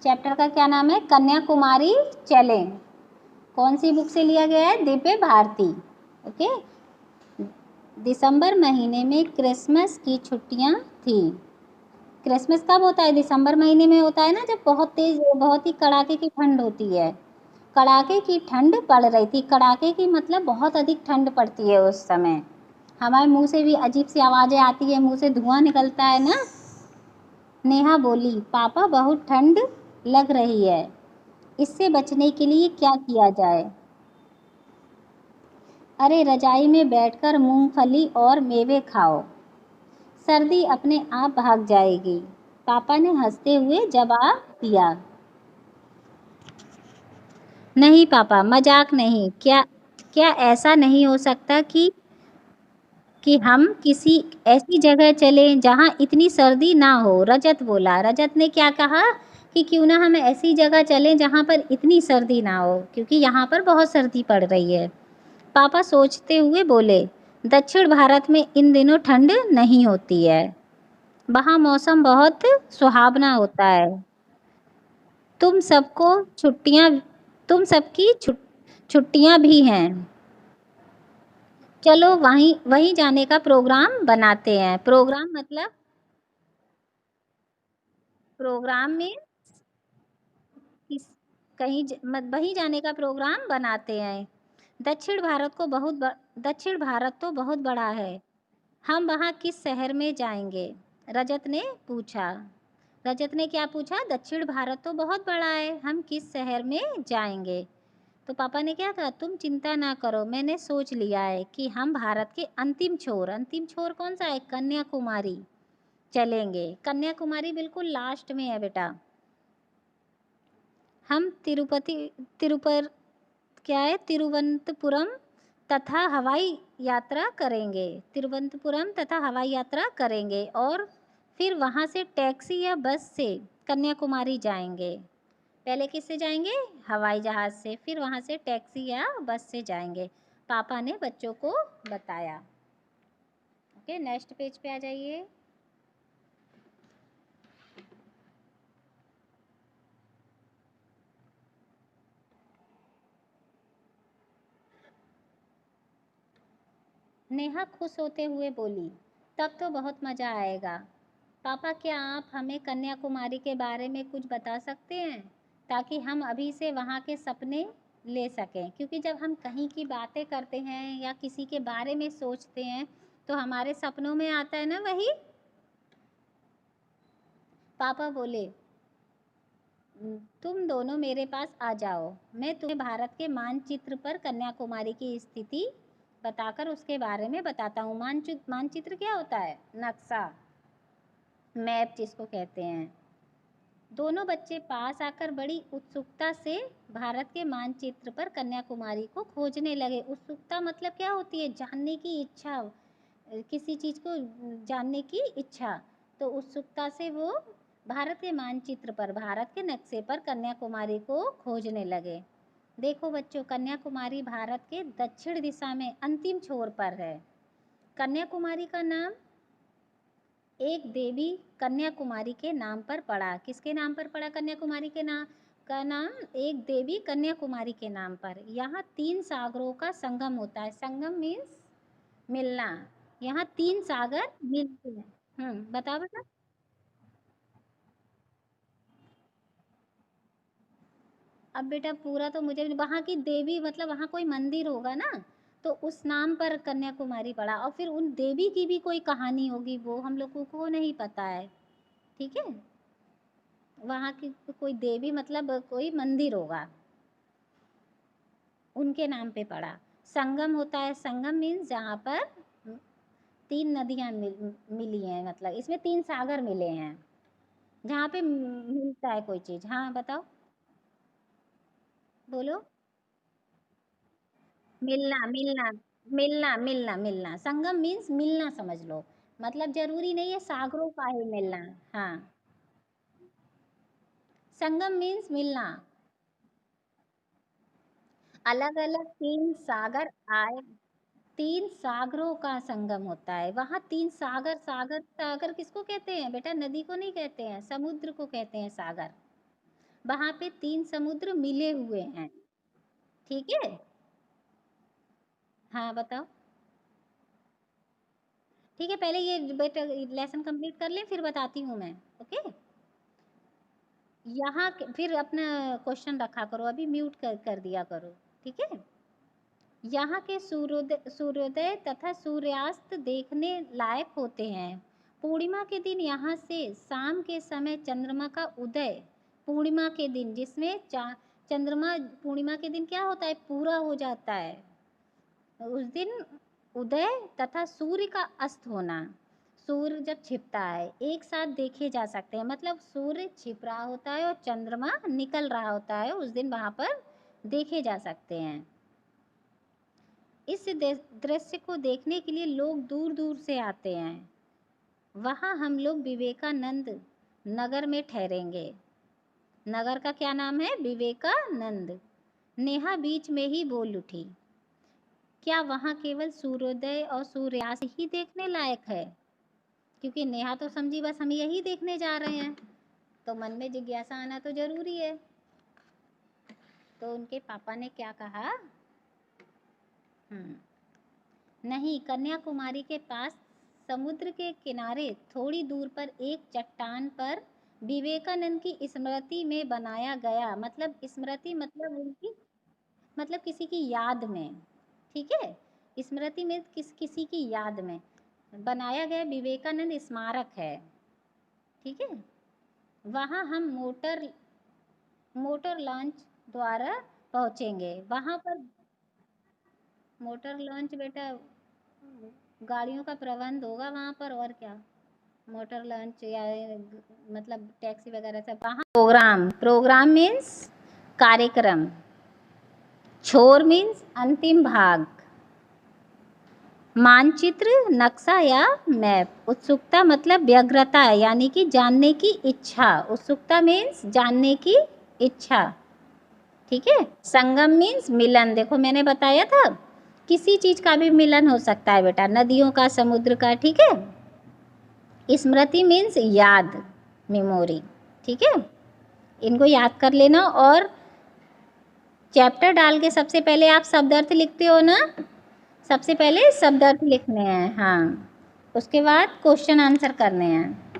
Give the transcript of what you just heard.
Chapter का क्या नाम है? कन्याकुमारी चलें। कौन सी बुक से लिया गया है? दिव्य भारती। ओके। दिसंबर महीने में क्रिसमस की छुट्टियां थी। क्रिसमस कब होता है? दिसंबर महीने में होता है ना, जब बहुत ही कड़ाके की ठंड होती है। कड़ाके की ठंड पड़ रही थी। कड़ाके की मतलब बहुत अधिक ठंड पड़ती है उस समय। हमारे मुंह से भी अजीब सी आवाज़ें आती है, मुंह से धुआं निकलता है ना। नेहा बोली, पापा बहुत ठंड लग रही है, इससे बचने के लिए क्या किया जाए? अरे रजाई में बैठकर मूंगफली और मेवे खाओ, सर्दी अपने आप भाग जाएगी, पापा ने हंसते हुए जवाब दिया। नहीं पापा, मजाक नहीं। क्या क्या ऐसा नहीं हो सकता कि हम किसी ऐसी जगह चलें जहाँ इतनी सर्दी ना हो? रजत बोला। रजत ने क्या कहा कि क्यों ना हम ऐसी जगह चलें जहाँ पर इतनी सर्दी ना हो, क्योंकि यहाँ पर बहुत सर्दी पड़ रही है। पापा सोचते हुए बोले, दक्षिण भारत में इन दिनों ठंड नहीं होती है, वहाँ मौसम बहुत सुहावना होता है। तुम सबको छुट्टियाँ तुम सबकी छुट्टियाँ भी हैं, चलो वहीं जाने का प्रोग्राम बनाते हैं। प्रोग्राम मतलब प्रोग्राम में किस वहीं जाने का प्रोग्राम बनाते हैं। दक्षिण भारत तो बहुत बड़ा है, हम वहाँ किस शहर में जाएंगे? रजत ने पूछा। रजत ने क्या पूछा? दक्षिण भारत तो बहुत बड़ा है, हम किस शहर में जाएंगे? तो पापा ने क्या कहा, तुम चिंता ना करो, मैंने सोच लिया है कि हम भारत के अंतिम छोर कौन सा है? कन्याकुमारी चलेंगे। कन्याकुमारी बिल्कुल लास्ट में है बेटा। हम तिरुवनंतपुरम तथा हवाई यात्रा करेंगे। तिरुवनंतपुरम तथा हवाई यात्रा करेंगे और फिर वहाँ से टैक्सी या बस से कन्याकुमारी जाएंगे। पहले किससे जाएंगे? हवाई जहाज़ से, फिर वहाँ से टैक्सी या बस से जाएंगे। पापा ने बच्चों को बताया। ओके, नेक्स्ट पेज पे आ जाइए। नेहा खुश होते हुए बोली, तब तो बहुत मज़ा आएगा। पापा क्या आप हमें कन्याकुमारी के बारे में कुछ बता सकते हैं, ताकि हम अभी से वहाँ के सपने ले सकें? क्योंकि जब हम कहीं की बातें करते हैं या किसी के बारे में सोचते हैं तो हमारे सपनों में आता है ना वही। पापा बोले, तुम दोनों मेरे पास आ जाओ, मैं तुम्हें भारत के मानचित्र पर कन्याकुमारी की स्थिति बताकर उसके बारे में बताता हूँ। मानचित्र क्या होता है? नक्शा, मैप जिसको कहते हैं। दोनों बच्चे पास आकर बड़ी उत्सुकता से भारत के मानचित्र पर कन्याकुमारी को खोजने लगे। उत्सुकता मतलब क्या होती है? जानने की इच्छा, किसी चीज़ को जानने की इच्छा। तो उत्सुकता से वो भारत के मानचित्र पर, भारत के नक्शे पर कन्याकुमारी को खोजने लगे। देखो बच्चों, कन्याकुमारी भारत के दक्षिण दिशा में अंतिम छोर पर है। कन्याकुमारी का नाम एक देवी कन्याकुमारी के नाम पर पड़ा। किसके नाम पर पड़ा? कन्याकुमारी के नाम का नाम एक देवी कन्याकुमारी के नाम पर। यहाँ 3 सागरों का संगम होता है। संगम मीन्स मिलना। यहाँ 3 सागर मिलते हैं। बताओ बेटा। अब बेटा पूरा तो मुझे वहाँ की देवी मतलब वहाँ कोई मंदिर होगा ना, तो उस नाम पर कन्याकुमारी पड़ा। और फिर उन देवी की भी कोई कहानी होगी, वो हम लोगों को नहीं पता है। ठीक है, वहाँ की कोई देवी मतलब कोई मंदिर होगा, उनके नाम पे पड़ा। संगम होता है, संगम मीन्स जहाँ पर 3 नदियाँ मिली हैं, मतलब इसमें 3 सागर मिले हैं, जहाँ पे मिलता है कोई चीज़। हाँ बताओ, बोलो। मिलना मिलना मिलना मिलना मिलना, संगम मीन्स मिलना समझ लो। मतलब जरूरी नहीं है सागरों का ही मिलना। हाँ, संगम मीन्स मिलना। अलग अलग 3 सागर आए, 3 सागरों का संगम होता है वहाँ। 3 सागर, सागर सागर किसको कहते हैं बेटा? नदी को नहीं कहते हैं, समुद्र को कहते हैं सागर। वहाँ पे 3 समुद्र मिले हुए हैं, ठीक है? हाँ, बताओ। ठीक है, पहले ये बेटा लेसन कंप्लीट कर लें, फिर बताती हूँ मैं, ओके? यहाँ फिर अपना क्वेश्चन रखा करो, अभी म्यूट कर दिया करो, ठीक है? यहाँ के सूर्योदय तथा सूर्यास्त देखने लायक होते हैं। पूर्णिमा के दिन यहाँ से शाम के समय चंद्रमा का उदय, पूर्णिमा के दिन जिसमें चंद्रमा पूर्णिमा के दिन क्या होता है, पूरा हो जाता है उस दिन, उदय तथा सूर्य का अस्त होना, सूर्य जब छिपता है एक साथ देखे जा सकते हैं, मतलब सूर्य छिप रहा होता है और चंद्रमा निकल रहा होता है, उस दिन वहाँ पर देखे जा सकते हैं। इस दृश्य को देखने के लिए लोग दूर दूर से आते हैं। वहाँ हम लोग विवेकानंद नगर में ठहरेंगे। नगर का क्या नाम है, विवेकानंद। नेहा बीच में ही बोल उठी, क्या वहाँ केवल सूर्योदय और सूर्यास्त ही देखने लायक है? क्योंकि नेहा तो समझी बस हम यही देखने जा रहे हैं, तो मन में जिज्ञासा आना तो जरूरी है। तो उनके पापा ने क्या कहा, नहीं, कन्याकुमारी के पास समुद्र के किनारे थोड़ी दूर पर एक चट्टान पर विवेकानंद की स्मृति में बनाया गया, मतलब स्मृति मतलब उनकी, मतलब किसी की याद में, ठीक है? स्मृति में किसी की याद में बनाया गया विवेकानंद स्मारक है, ठीक है? वहाँ हम मोटर लॉन्च द्वारा पहुँचेंगे। वहाँ पर मोटर लॉन्च बेटा गाड़ियों का प्रबंध होगा वहाँ पर, और क्या, मोटर लॉन्च या मतलब टैक्सी वगैरह सब। वहाँ प्रोग्राम मीन्स कार्यक्रम, छोर मीन्स अंतिम भाग, मानचित्र नक्शा या मैप, उत्सुकता मतलब व्यग्रता यानी कि जानने की इच्छा, उत्सुकता मीन्स जानने की इच्छा, ठीक है? संगम मीन्स मिलन, देखो मैंने बताया था किसी चीज का भी मिलन हो सकता है बेटा, नदियों का, समुद्र का, ठीक है? स्मृति मीन्स याद, मेमोरी, ठीक है? इनको याद कर लेना, और चैप्टर डाल के सबसे पहले आप शब्दार्थ लिखते हो ना, सबसे पहले शब्दार्थ लिखने हैं, हाँ, उसके बाद क्वेश्चन आंसर करने हैं।